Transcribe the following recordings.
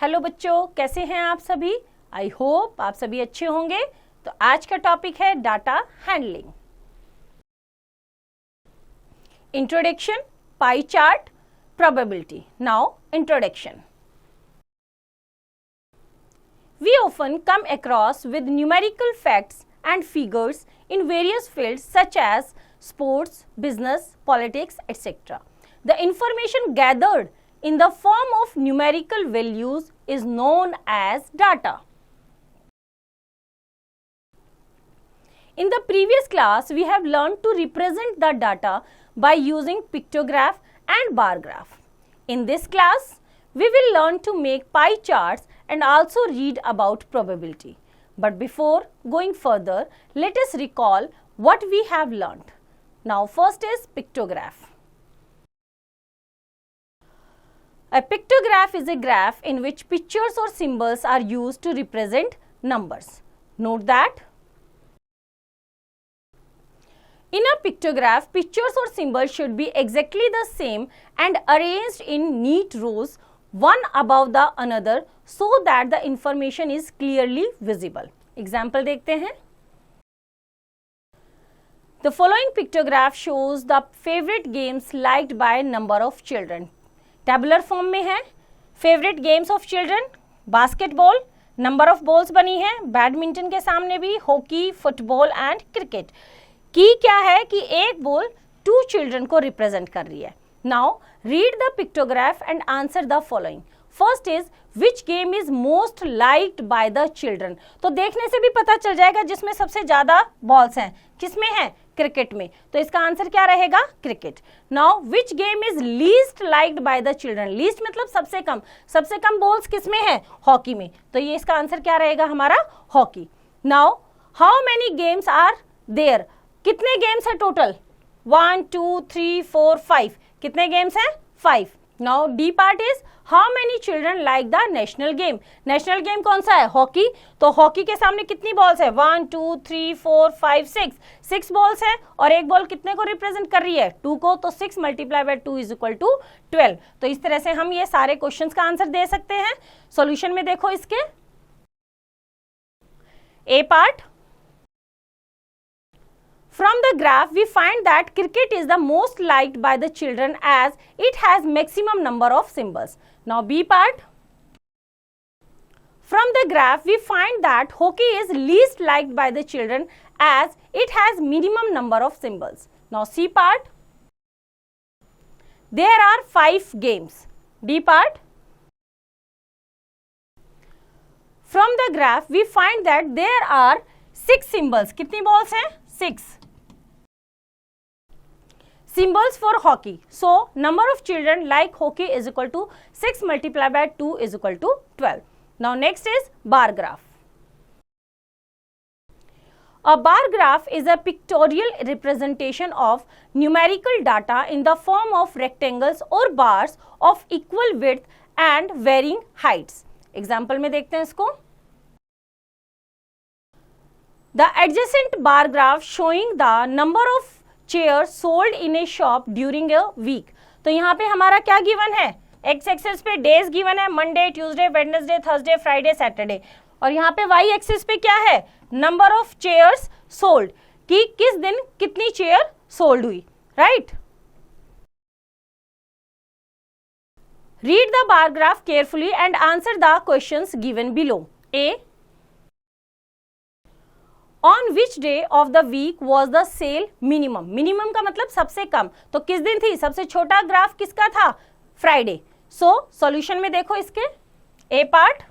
Hello बच्चों, कैसे हैं आप सभी। आई होप आप सभी अच्छे होंगे। तो आज का टॉपिक है data handling. Introduction, pie chart, probability. Now introduction. We often come across with numerical facts and figures in various fields such as sports, business, politics, etc. The information gathered in the form of numerical values is known as data. In the previous class, we have learned to represent the data by using pictograph and bar graph. In this class, we will learn to make pie charts and also read about probability. But before going further, let us recall what we have learned. Now, first is pictograph. A pictograph is a graph in which pictures or symbols are used to represent numbers. Note that in a pictograph, pictures or symbols should be exactly the same and arranged in neat rows, one above the another, so that the information is clearly visible. Example देखते हैं. The following pictograph shows the favorite games liked by number of children. Tabular form में है. Favorite games of children, basketball, number of balls बनी है. Badminton के सामने भी hockey, football and cricket. की क्या है कि एक बॉल 2 चिल्ड्रन को रिप्रेजेंट कर रही है. Now read the pictograph and answer the following. First is which game is most liked by the children. तो देखने से भी पता चल जाएगा जिसमें सबसे ज्यादा बॉल्स हैं. किसमें है? क्रिकेट में. तो इसका आंसर क्या रहेगा? Cricket. Now which game is least liked by the children. Least मतलब सबसे कम. सबसे कम बॉल्स किसमें है? हॉकी में. तो ये इसका आंसर क्या रहेगा हमारा? Hockey. Now how many games are there. कितने गेम्स है टोटल? 1 2 3 4 5. कितने गेम्स हैं? 5. Now d part is how many children like the national game. National game कौन सा है? हॉकी. तो हॉकी के सामने कितनी बॉल्स है? 1 2 3 4 5 6. 6 बॉल्स है और एक बॉल कितने को रिप्रेजेंट कर रही है? 2 को. तो 6 multiply by 2 is equal to 12. तो इस तरह से हम ये सारे क्वेश्चंस का आंसर दे सकते हैं. सॉल्यूशन में देखो इसके. ए part. From the graph, we find that cricket is the most liked by the children as it has maximum number of symbols. Now B part. From the graph, we find that hockey is least liked by the children as it has minimum number of symbols. Now C part. There are 5 games. D part. From the graph, we find that there are 6 symbols. कितनी balls हैं? 6. Symbols for hockey. So, number of children like hockey is equal to 6 multiplied by 2 is equal to 12. Now, next is bar graph. A bar graph is a pictorial representation of numerical data in the form of rectangles or bars of equal width and varying heights. Example में देखते हैं इसको. The adjacent bar graph showing the number of chair sold in a shop during a week. तो यहाँ पे हमारा क्या given है? एक्स एक्सिस पे डेज गिवन है. Monday, Tuesday, Wednesday, Thursday, Friday, Saturday. और यहाँ पे वाई एक्सिस पे क्या है? Number of chairs sold. कि किस दिन कितनी चेयर सोल्ड हुई. Right. Read the bar graph carefully and answer the questions given below. A. On which day of the week was the sale minimum? Minimum का मतलब सबसे कम. तो किस दिन थी? सबसे छोटा ग्राफ किसका था? फ्राइडे. सो सॉल्यूशन में देखो इसके. ए part.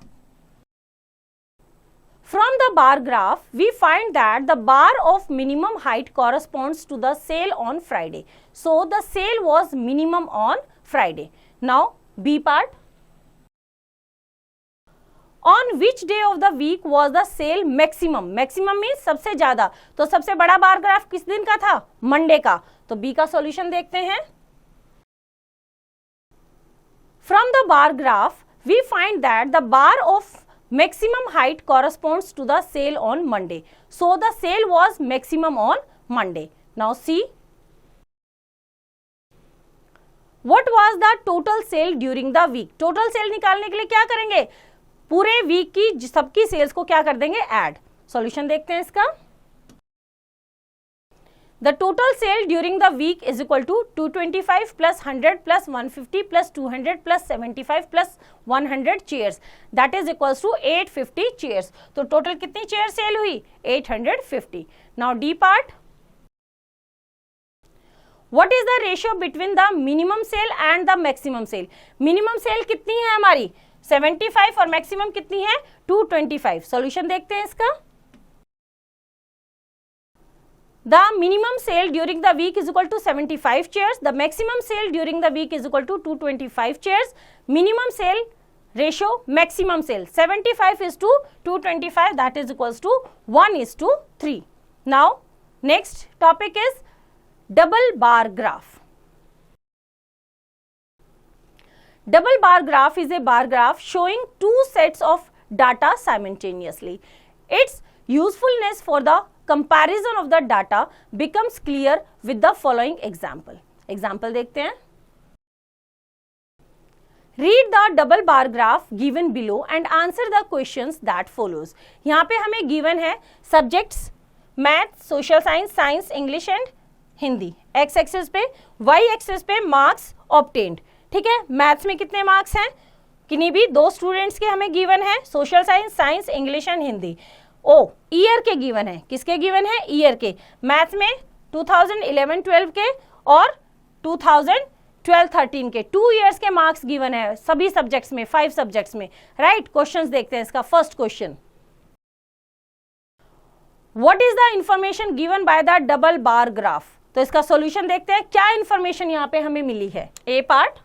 From the bar graph, we find that the bar of minimum height corresponds to the sale on Friday. So the sale was minimum on Friday. Now B part. On which day of the week was the sale maximum? Maximum means सबसे ज्यादा. तो सबसे बड़ा bar graph किस दिन का था? Monday का. तो बी का सॉल्यूशन देखते हैं. From the bar graph, we find that the bar of maximum height corresponds to the sale on Monday. So the sale was maximum on Monday. Now see. What was the total sale during the week. Total sale निकालने के लिए क्या करेंगे, पूरे week की सबकी sales को क्या कर देंगे, ऐड। सॉल्यूशन देखते हैं इसका। The total sale during the week is equal to 225 plus 100 plus 150 plus 200 plus 75 plus 100 chairs, that is equals to 850 chairs। तो टोटल कितनी चेयर सेल हुई, 850। Now D part, what is the ratio between the minimum sale and the maximum sale। Minimum cell कितनी है हमारी 75 और maximum कितनी है 225। Solution देखते हैं इसका। The minimum sale during the week is equal to 75 chairs. The maximum sale during the week is equal to 225 chairs. Minimum sale ratio, maximum sale 75 is to 225, that is equals to 1:3. Now next topic is double bar graph. Double bar graph is a bar graph showing two sets of data simultaneously. Its usefulness for the comparison of the data becomes clear with the following example. Example देखते हैं। Read the double bar graph given below and answer the questions that follows. यहाँ पे हमें given है subjects math, social science, science, English and Hindi. x axis पे, y axis पे marks obtained. ठीक है, मैथ्स में कितने मार्क्स हैं, किन्हीं भी 2 स्टूडेंट्स के हमें गिवन है, social science, science, English and Hindi. ओ ईयर के गिवन है, किसके गिवन है, ईयर के। मैथ्स में 2011-12 के और 2012-13 के 2 इयर्स के मार्क्स गिवन है सभी सब्जेक्ट्स में, 5 सब्जेक्ट्स में। राइट, क्वेश्चंस देखते हैं इसका। First question, what is the information given by the double bar graph. तो इसका सॉल्यूशन देखते हैं, क्या इंफॉर्मेशन यहां पे हमें मिली है। ए part,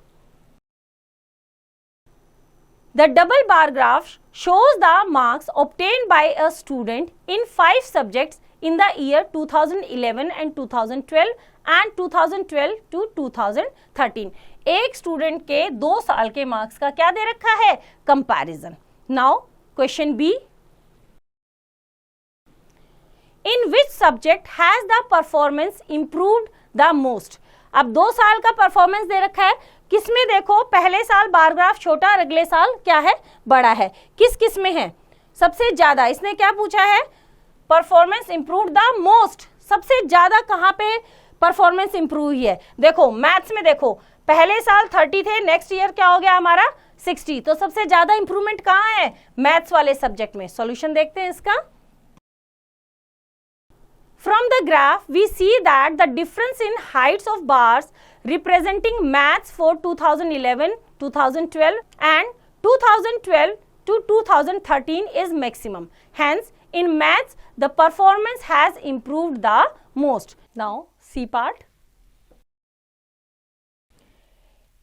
the double bar graph shows the marks obtained by a student in 5 subjects in the year 2011 and 2012 and 2012 to 2013। एक स्टूडेंट के 2 साल के मार्क्स का क्या दे रखा है, comparison. Now question b, in which subject has the performance improved the most। अब 2 साल का परफॉर्मेंस दे रखा है, किसमें देखो, पहले साल बार ग्राफ छोटा और अगले साल क्या है, बड़ा है। किस किस में है, सबसे ज्यादा। इसने क्या पूछा है, परफॉर्मेंस इंप्रूव द मोस्ट, सबसे ज्यादा कहां पे परफॉर्मेंस इंप्रूव हुई है। देखो मैथ्स में देखो, पहले साल 30 थे, नेक्स्ट ईयर क्या हो गया हमारा 60, तो सबसे ज्यादा इंप्रूवमेंट कहां है, मैथ्स वाले सब्जेक्ट में। सॉल्यूशन देखते हैं इसका। From the graph, we see that the difference in heights of bars representing maths for 2011, 2012 and 2012 to 2013 is maximum. Hence, in maths, the performance has improved the most. Now, C part.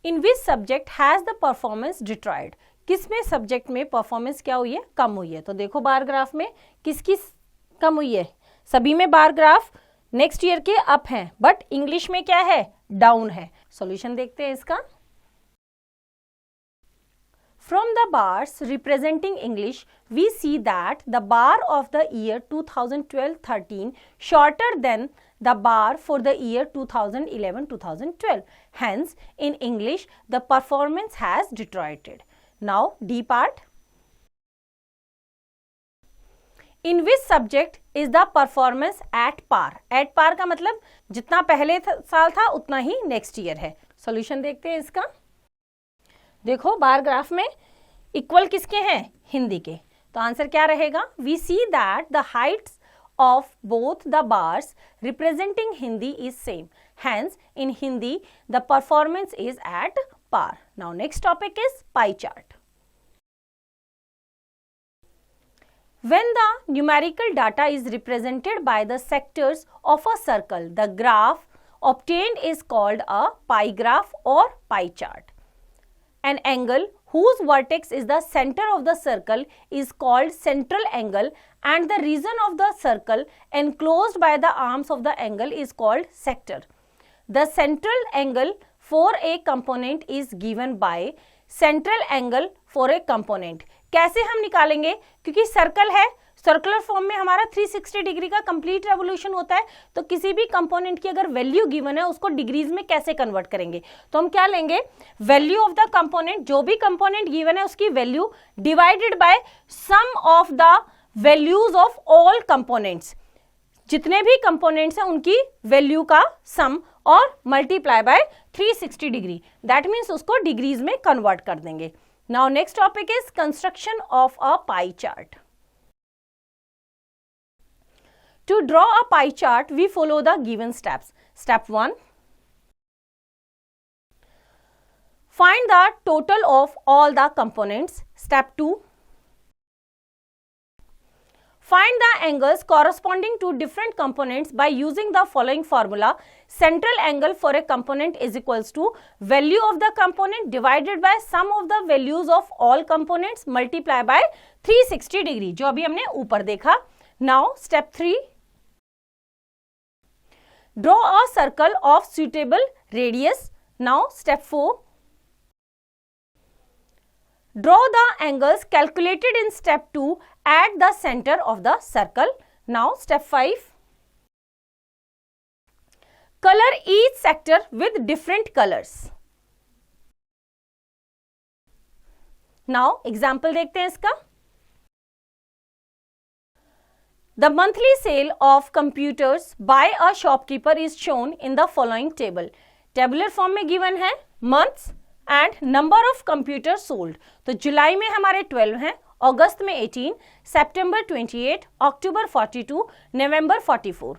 In which subject has the performance deteriorated? किसमें subject में performance क्या हुई है, कम हुई है। तो देखो bar graph में किसकी कम हुई है, सभी में बार ग्राफ नेक्स्ट ईयर के अप हैं, बट इंग्लिश में क्या है, डाउन है। सॉल्यूशन देखते हैं इसका। From the bars representing English, we see that the bar of the year 2012-13 shorter than the bar for the year 2011-2012. Hence, in English, the performance has deteriorated. Now, D part. In which subject is the performance at par? At par का मतलब जितना पहले साल था उतना ही next year है। Solution देखते हैं इसका। देखो बार ग्राफ में इक्वल किसके हैं, हिंदी के। तो आंसर क्या रहेगा, we see that the heights of both the bars representing Hindi is same, hence in Hindi the performance is at par. Now next topic is pie chart. When the numerical data is represented by the sectors of a circle, the graph obtained is called a pie graph or pie chart. An angle whose vertex is the center of the circle is called central angle, and the region of the circle enclosed by the arms of the angle is called sector. The central angle for a component is given by central angle for a component. कैसे हम निकालेंगे, क्योंकि circle है circular form में हमारा 360 degree का complete revolution होता है, तो किसी भी कंपोनेंट की अगर वैल्यू गिवन है उसको डिग्रीज में कैसे कन्वर्ट करेंगे, तो हम क्या लेंगे, वैल्यू ऑफ द कंपोनेंट, जो भी कंपोनेंट गिवन है उसकी value divided by sum of the values of all components, जितने भी कंपोनेंट्स हैं उनकी वैल्यू का सम, और multiply by 360 degree, that means उसको डिग्रीज में कन्वर्ट कर देंगे. Now next topic is construction of a pie chart. To draw a pie chart, we follow the given steps. Step 1. Find the total of all the components. Step 2. Find the angles corresponding to different components by using the following formula. Central angle for a component is equals to value of the component divided by sum of the values of all components multiply by 360 degree, जो अभी हमने ऊपर देखा. Now step 3. Draw a circle of suitable radius. Now step 4. Draw the angles calculated in step 2 at the center of the circle. Now step 5. Color each sector with different colors. Now example देखते हैं इसका. The monthly sale of computers by a shopkeeper is shown in the following table. Tabular form में given है months and number of computers sold. तो जुलाई में हमारे 12 हैं, अगस्त में 18, सितंबर 28, अक्टूबर 42, नवंबर 44.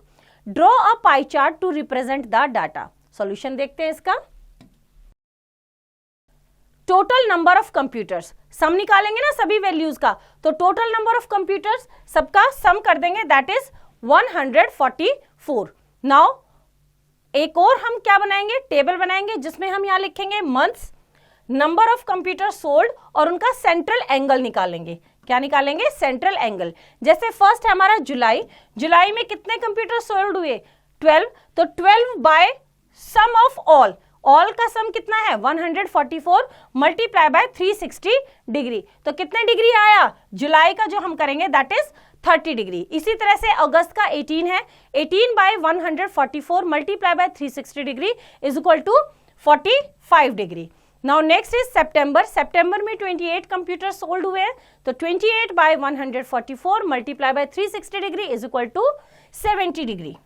Draw a pie chart to represent the data. Solution देखते हैं इसका. टोटल नंबर ऑफ कंप्यूटर्स, सम निकालेंगे ना सभी वैल्यूज का, तो टोटल नंबर ऑफ कंप्यूटर्स सबका सम कर देंगे, दैट इज 144. नाउ एक और हम क्या बनाएंगे, टेबल बनाएंगे जिसमें हम यहाँ लिखेंगे months, number of computer sold और उनका सेंट्रल एंगल निकालेंगे. क्या निकालेंगे, सेंट्रल एंगल. जैसे फर्स्ट है हमारा जुलाई, जुलाई में कितने कंप्यूटर सोल्ड हुए, 12, तो 12 by sum of all, all का सम कितना है 144 मल्टीप्लाई बाय 360 डिग्री, तो कितने डिग्री आया, जुलाई का जो हम करेंगे दैट इज 30 डिग्री. इसी तरह से अगस्त का 18 है, 18 by 144 multiply by 360 degree is equal to 45 degree. Now next is September, सितंबर में 28 कंप्यूटर सोल्ड हुए हैं, तो 28 by 144 multiply by 360 degree is equal to 70 degree.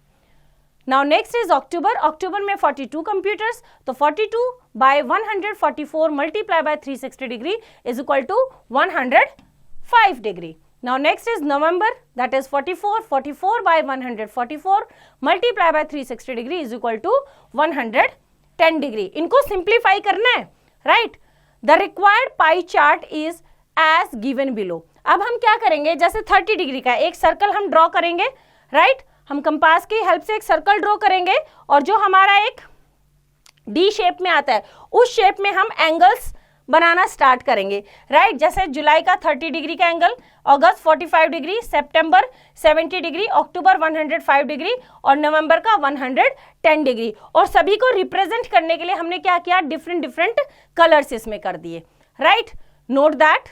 Now next is October, अक्टूबर में 42 कंप्यूटर्स, तो 42 by 144 multiply by 360 degree is equal to 105 degree. Now next is November, that is 44, 44 by 144 multiply by 360 degree is equal to 110 degree. इनको simplify करना है, right. The required pie chart is as given below. अब हम क्या करेंगे, जैसे 30 degree का एक सर्कल हम ड्रॉ करेंगे, राइट. हम कंपास की हेल्प से एक सर्कल ड्रॉ करेंगे और जो हमारा एक डी शेप में आता है उस शेप में हम एंगल्स बनाना स्टार्ट करेंगे, राइट. जैसे जुलाई का 30 डिग्री का एंगल, अगस्त 45 डिग्री, सितंबर 70 डिग्री, अक्टूबर 105 डिग्री और नवंबर का 110 डिग्री. और सभी को रिप्रेजेंट करने के लिए हमने क्या किया, डिफरेंट डिफरेंट कलर्स इसमें कर दिए, right. Note that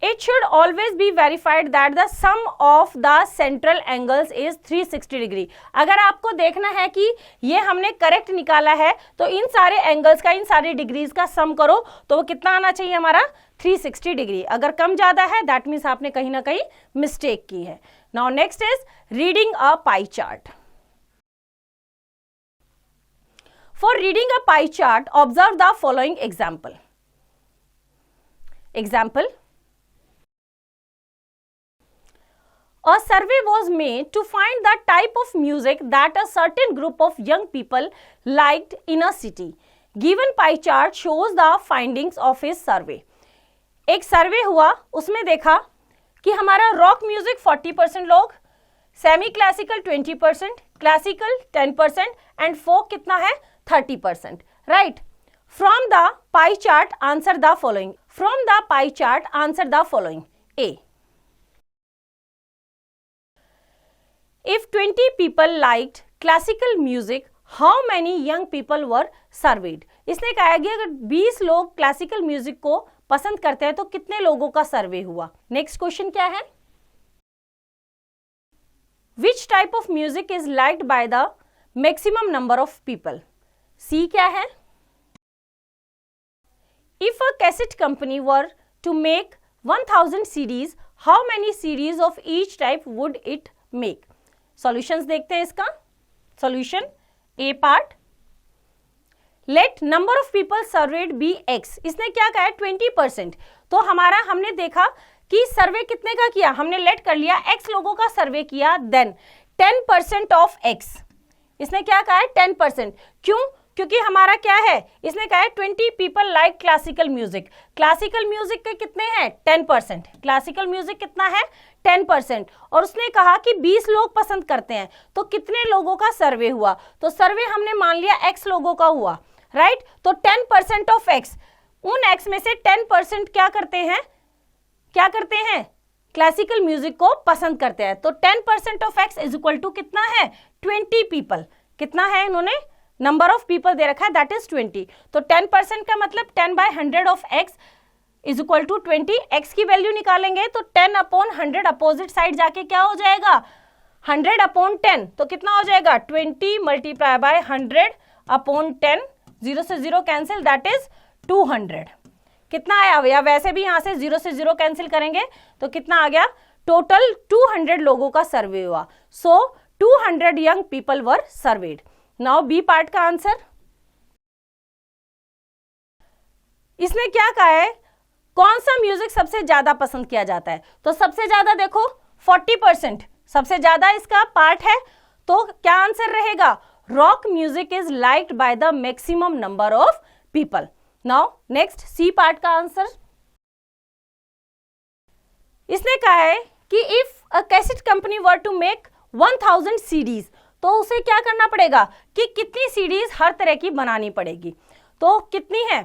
it should always be verified that the sum of the central angles is 360 degree. अगर आपको देखना है कि ये हमने करेक्ट निकाला है तो इन सारे एंगल्स का, इन सारे डिग्रीज का सम करो, तो वो कितना आना चाहिए हमारा 360 डिग्री. अगर कम ज्यादा है दैट मीन्स आपने कहीं ना कहीं मिस्टेक की है. Now next is reading a pie chart. For reading a pie chart observe the following example. A survey was made to find the type of music that a certain group of young people liked in a city. Given pie chart shows the findings of his survey. एक सर्वे हुआ, उसमें देखा कि हमारा rock music 40% लोग, semi classical 20%, classical 10% and folk कितना है 30%, right. From the pie chart answer the following. From the pie chart answer the following. A, if 20 people liked classical music, how many young people were surveyed? इसने कहा कि अगर 20 लोग classical music को पसंद करते हैं तो कितने लोगों का सर्वे हुआ। नेक्स्ट क्वेश्चन क्या है, which type of music is liked by the maximum number of people. See क्या है, if a cassette company were to make 1000 CDs, how many CDs of each type would it make. Solutions देखते हैं इसका। Solution A part, let number of people surveyed be x. इसने क्या कहा है 20%। तो हमने देखा कि सर्वे कितने का किया, हमने लेट कर लिया x लोगों का सर्वे किया, देन 10% ऑफ x। इसने क्या कहा है 10%। क्यों, क्योंकि हमारा क्या है, इसने कहा है 20 people like classical music. Classical music के कितने हैं 10%। क्लासिकल म्यूजिक कितना है 10%। और उसने कहा कि 20 लोग पसंद करते हैं, तो कितने लोगों का सर्वे हुआ, तो सर्वे हमने मान लिया x लोगों का हुआ, राइट। तो 10% ऑफ x, उन x में से 10% क्या करते हैं क्लासिकल म्यूजिक को पसंद करते हैं। तो 10% of x is equal to कितना है 20 पीपल। कितना है, इन्होंने नंबर ऑफ पीपल दे रखा है, दैट इज 20। तो 10% का मतलब 10/100 of x is equal to 20। x की वैल्यू निकालेंगे तो 10/100 अपोजिट साइड जाके क्या हो जाएगा 100/10। तो कितना हो जाएगा 20 मल्टीप्लाई बाय 100/10, 0 से 0 कैंसिल, दैट इज 200। कितना आया, या वैसे भी यहां से 0 से 0 कैंसिल करेंगे तो कितना आ गया, टोटल 200 लोगों का सर्वे हुआ। So 200 young people were surveyed. Now B part का आंसर, इसने क्या कहा है, कौन सा म्यूजिक सबसे ज्यादा पसंद किया जाता है। तो सबसे ज्यादा देखो 40% सबसे ज्यादा इसका पार्ट है, तो क्या आंसर रहेगा, rock music is liked by the maximum number of people. Now next C part का आंसर, इसने कहा है कि if a cassette company were to make 1000 CDs, तो उसे क्या करना पड़ेगा कि कितनी CDs हर तरह की बनानी पड़ेगी। तो कितनी है,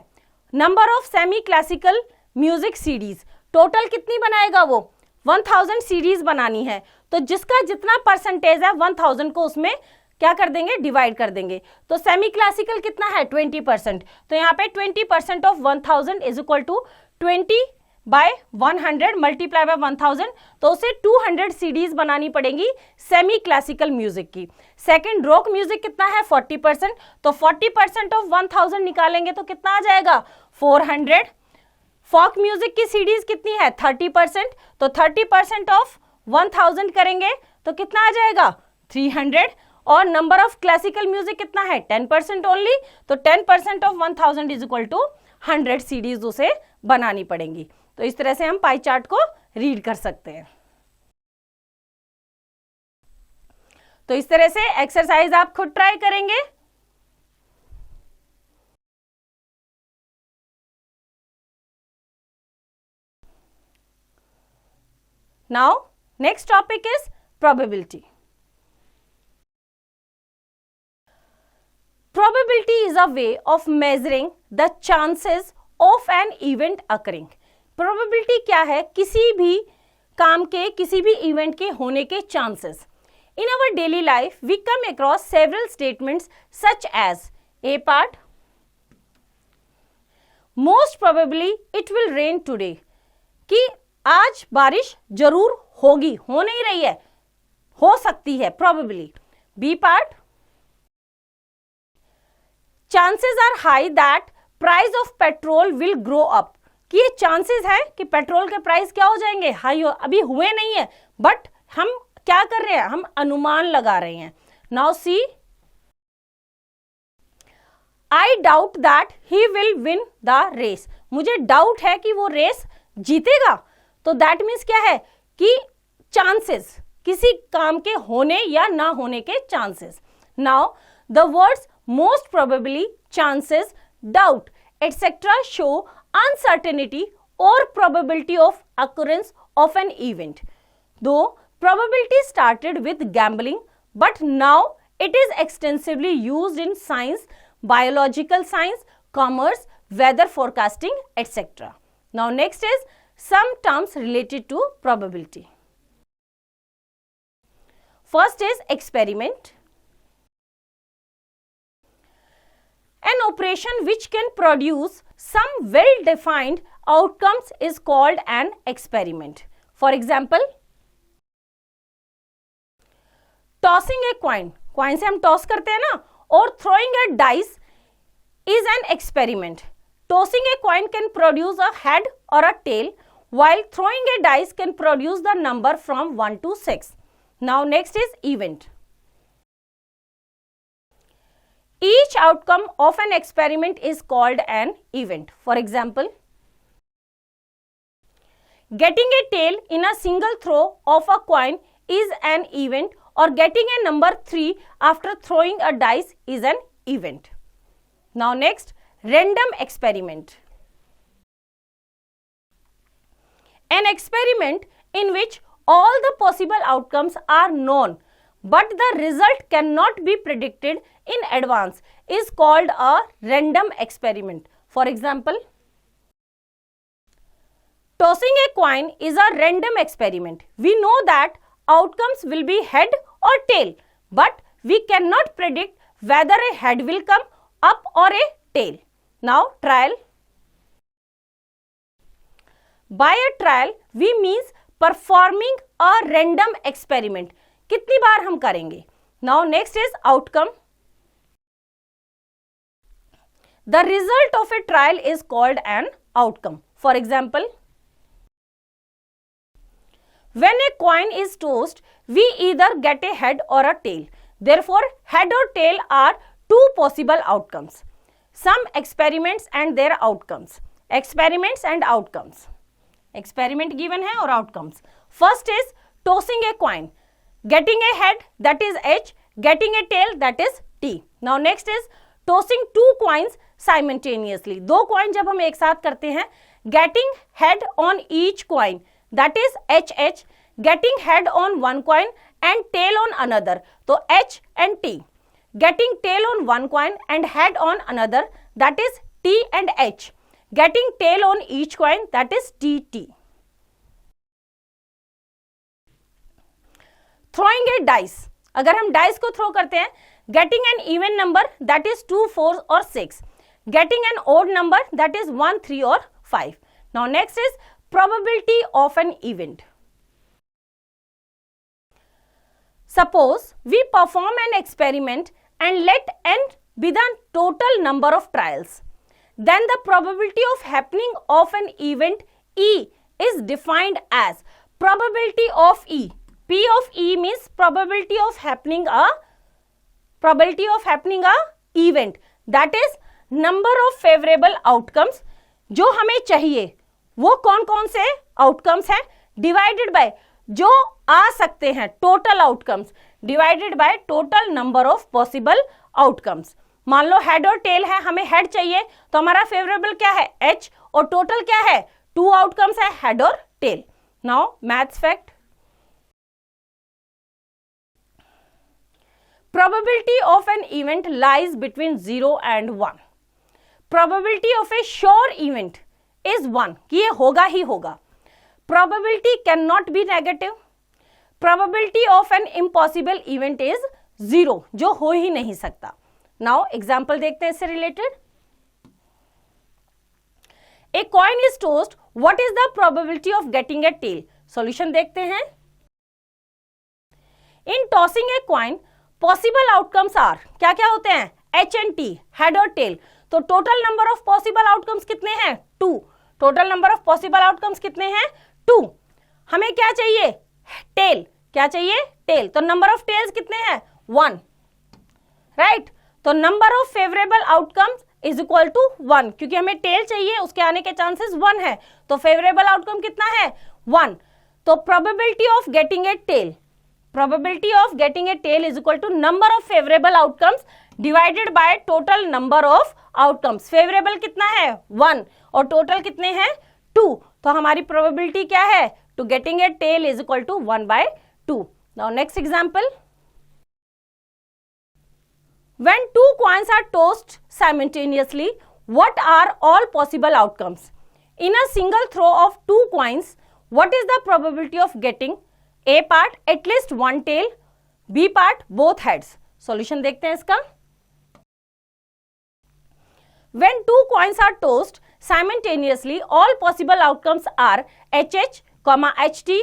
number of semi classical music CDs, total कितनी बनाएगा वो 1000 CDs बनानी है। तो जिसका जितना परसेंटेज है 1000 को उसमें क्या कर देंगे, डिवाइड कर देंगे। तो सेमी क्लासिकल कितना है 20%। तो यहाँ पे 20% of 1000 is equal to 20/100 multiply by 1000। तो उसे 200 CDs बनानी पड़ेंगी सेमी क्लासिकल म्यूजिक की। सेकंड रॉक म्यूजिक कितना है 40%। तो 40% ऑफ 1000 निकालेंगे तो कितना आ जाएगा 400। फॉक म्यूजिक की CDs कितनी है 30%। तो 30% ऑफ 1000 करेंगे तो कितना आ जाएगा 300। और नंबर ऑफ क्लासिकल म्यूजिक कितना है 10% ओनली। तो 10% of 1000 is equal to 100 CDs उसे बनानी पड़ेंगी। तो इस तरह से हम पाई चार्ट को रीड कर सकते हैं। तो इस तरह से एक्सरसाइज आप खुद ट्राई करेंगे। Now next topic is probability. Probability is a way of measuring the chances of an event occurring. Probability क्या है, किसी भी काम के, किसी भी इवेंट के होने के chances. In our daily life, we come across several statements such as A part, most probably it will rain today, कि आज बारिश जरूर होगी, हो नहीं रही है, हो सकती है probably. B part, chances are high that price of petrol will grow up, कि ये चांसेस है कि पेट्रोल के प्राइस क्या हो जाएंगे, हाई हो। अभी हुए नहीं है बट हम क्या कर रहे हैं, हम अनुमान लगा रहे हैं। Now C, I doubt that he will win the race, मुझे डाउट है कि वो रेस जीतेगा। तो दैट मीन्स क्या है कि चांसेस, किसी काम के होने या ना होने के chances. Now the words most probably, chances, doubt, etc. show uncertainty or probability of occurrence of an event. Though probability started with gambling, but now it is extensively used in science, biological science, commerce, weather forecasting, etc. Now next is some terms related to probability. First is experiment. An an operation which can produce some well-defined outcomes is called an experiment. For example, tossing a coin, coin से हम toss करते हैं ना, और throwing a dice is an experiment. Tossing a coin can produce a head or a tail, while throwing a dice can produce the number from 1 to 6. Now next is event. Each outcome of an experiment is called an event. For example, getting a tail in a single throw of a coin is an event, or getting a number 3 after throwing a dice is an event. Now next, random experiment. An experiment in which all the possible outcomes are known but the result cannot be predicted in advance is called a random experiment. For example, tossing a coin is a random experiment. We know that outcomes will be head or tail, but we cannot predict whether a head will come up or a tail. Now trial. By a trial we means performing a random experiment. कितनी बार हम करेंगे? Now next is outcome. The result of a trial is called an outcome. For example, when a coin is tossed, we either get a head or a tail. Therefore, head or tail are two possible outcomes. Some experiments and their outcomes. Experiments and outcomes. Experiment given है और outcomes. First is tossing a coin. Getting a head, that is H. Getting a tail, that is T. Now next is tossing two coins simultaneously. दो coin जब हम एक साथ करते हैं, getting head on each coin, that is HH. Getting head on one coin and tail on another, तो H and T. Getting tail on one coin and head on another, that is T and H. Getting tail on each coin, that is TT. Throwing a dice. अगर हम dice को throw करते हैं, getting an even number, that is 2, 4 or 6. Getting an odd number, that is 1, 3 or 5. Now next is probability of an event. Suppose we perform an experiment and let n be the total number of trials. Then the probability of happening of an event E is defined as probability of E. P of E means probability of happening a event. That is number of favorable outcomes. जो हमें चाहिए वो कौन कौन से outcomes हैं, divided by जो आ सकते हैं total outcomes, divided by total number of possible outcomes. मान लो हेड और टेल है, हमें हेड चाहिए तो हमारा फेवरेबल क्या है H, और टोटल क्या है, 2 आउटकम्स है हेड और tail. Now maths fact. Probability of an event lies between 0 and 1. Probability of a sure event is 1, कि ये होगा ही होगा. Probability cannot be negative. Probability of an impossible event is 0, जो हो ही नहीं सकता. Now example देखते हैं इससे related. A coin is tossed. What is the probability of getting a tail? Solution देखते हैं. In tossing a coin, possible outcomes are, क्या क्या होते हैं, H and T, head और tail. तो total number of possible outcomes कितने हैं, 2. Total number of possible outcomes कितने हैं, 2. हमें क्या चाहिए, tail. क्या चाहिए, tail. तो number of tails कितने हैं, 1. Right? तो number of favorable outcomes is equal to 1. क्योंकि हमें tail चाहिए, उसके आने के chances 1 है. तो favorable outcome कितना है, 1. तो probability of getting a tail. Probability of getting a tail is equal to number of favorable outcomes divided by total number of outcomes. Favorable कितना है, 1 और total कितने हैं, 2. तो हमारी probability क्या है, to getting a tail is equal to 1 by 2. Now next example. When 2 coins are tossed simultaneously, what are all possible outcomes? In a single throw of 2 coins, what is the probability of getting A part at least one tail, B part both heads? Solution देखते हैं इसका. coins are tossed simultaneously, all possible outcomes are HH, HT,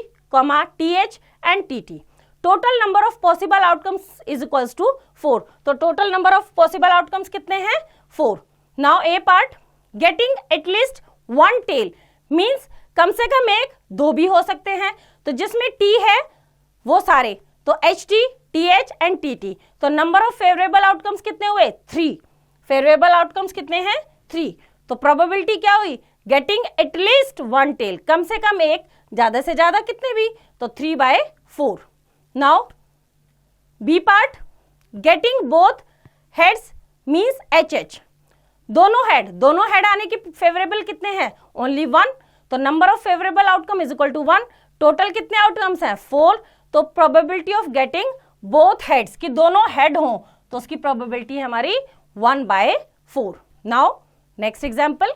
TH and TT. Total number of possible outcomes is equals to 4. तो total number of possible outcomes कितने हैं? 4. Now A part, getting at least one tail means कम से कम एक, दो भी हो सकते हैं. तो जिसमें T है वो सारे, तो HT, TH and TT. तो नंबर ऑफ फेवरेबल आउटकम्स कितने हुए? 3. फेवरेबल आउटकम्स कितने हैं? 3. तो प्रोबेबिलिटी क्या हुई? गेटिंग एटलीस्ट वन टेल, कम से कम एक, ज्यादा से ज्यादा कितने भी, तो 3/4. Now B part, getting both heads means HH. दोनों हेड आने की फेवरेबल कितने हैं? ओनली 1. तो number of favourable outcome is equal to 1. Total कितने आउटकम्स हैं? 4. तो probability of getting both heads, कि दोनों हेड हों, तो उसकी प्रोबेबिलिटी है हमारी 1/4. Now next example.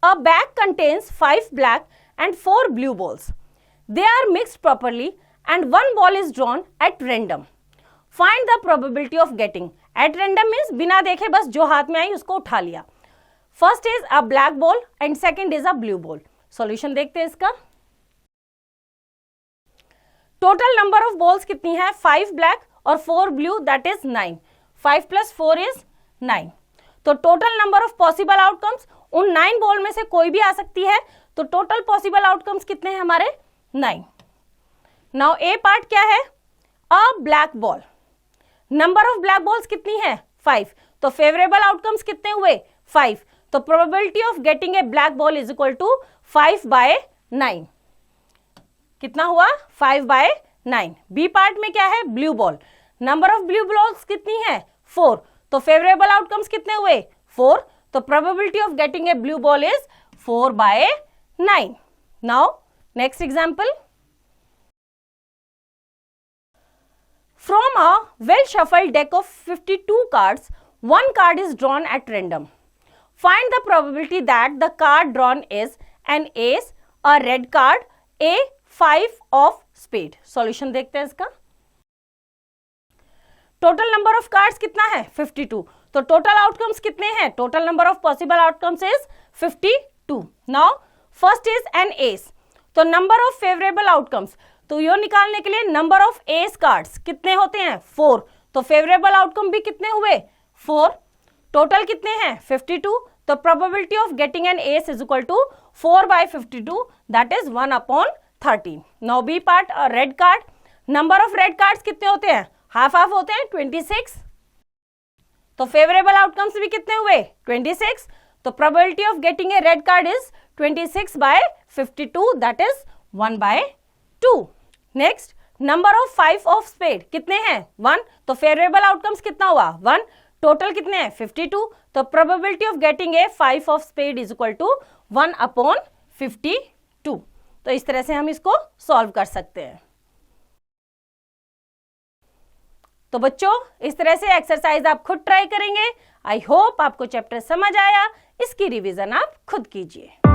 A bag contains 5 black and 4 blue balls. They are mixed properly and one ball is drawn at random. Find the probability of getting. At random means बिना देखे बस जो हाथ में आई उसको उठा लिया. First is a black ball and second is a blue ball. Solution देखते हैं इसका. टोटल नंबर ऑफ बॉल्स कितनी है? 5 ब्लैक और 4 ब्लू, दैट इज 9. 5 + 4 इज 9. तो total number of possible outcomes, उन 9 बॉल में से कोई भी आ सकती है. तो टोटल पॉसिबल आउटकम्स कितने हैं हमारे? 9. नाउ ए पार्ट क्या है? अ black ball. Number of black balls कितनी है? 5. तो फेवरेबल आउटकम्स कितने हुए? 5. तो probability of getting a black ball is equal to 5/9. कितना हुआ? 5/9. बी पार्ट में क्या है? Blue ball. Number of blue balls कितनी है? 4. तो फेवरेबल आउटकम्स कितने हुए? 4. तो probability of getting A blue ball is 4/9. Now next example. From a well shuffled deck of 52 cards, one card is drawn at random. Find the probability that the card drawn is an ace, a red card, a 5 of spade. Solution देखते हैं इसका. Total number of cards कितना है? 52. तो total outcomes कितने हैं? Total number of possible outcomes is 52. Now first is an S. तो number of favourable outcomes, तो ये निकालने के लिए नंबर ऑफ एस कार्ड्स कितने होते हैं? 4. तो फेवरेबल आउटकम भी कितने हुए? 4. टोटल कितने हैं? 52. तो probability of getting an ace is equal to 4/52, that is 1/13. Now B part, red card. Number of red cards कितने होते हैं? हाफ होते हैं, 26. तो फेवरेबल आउटकम्स भी कितने हुए? 26. तो probability of getting a red card is 26/52, that is 1/2. Next, number of 5 of spade कितने हैं? 1. तो फेवरेबल आउटकम्स कितना हुआ? 1. टोटल कितने हैं? 52. तो probability of getting a 5 of spade is equal to 1/52. तो इस तरह से हम इसको सॉल्व कर सकते हैं. तो बच्चों, इस तरह से एक्सरसाइज आप खुद ट्राई करेंगे. आई होप आपको चैप्टर समझ आया. इसकी रिवीजन आप खुद कीजिए.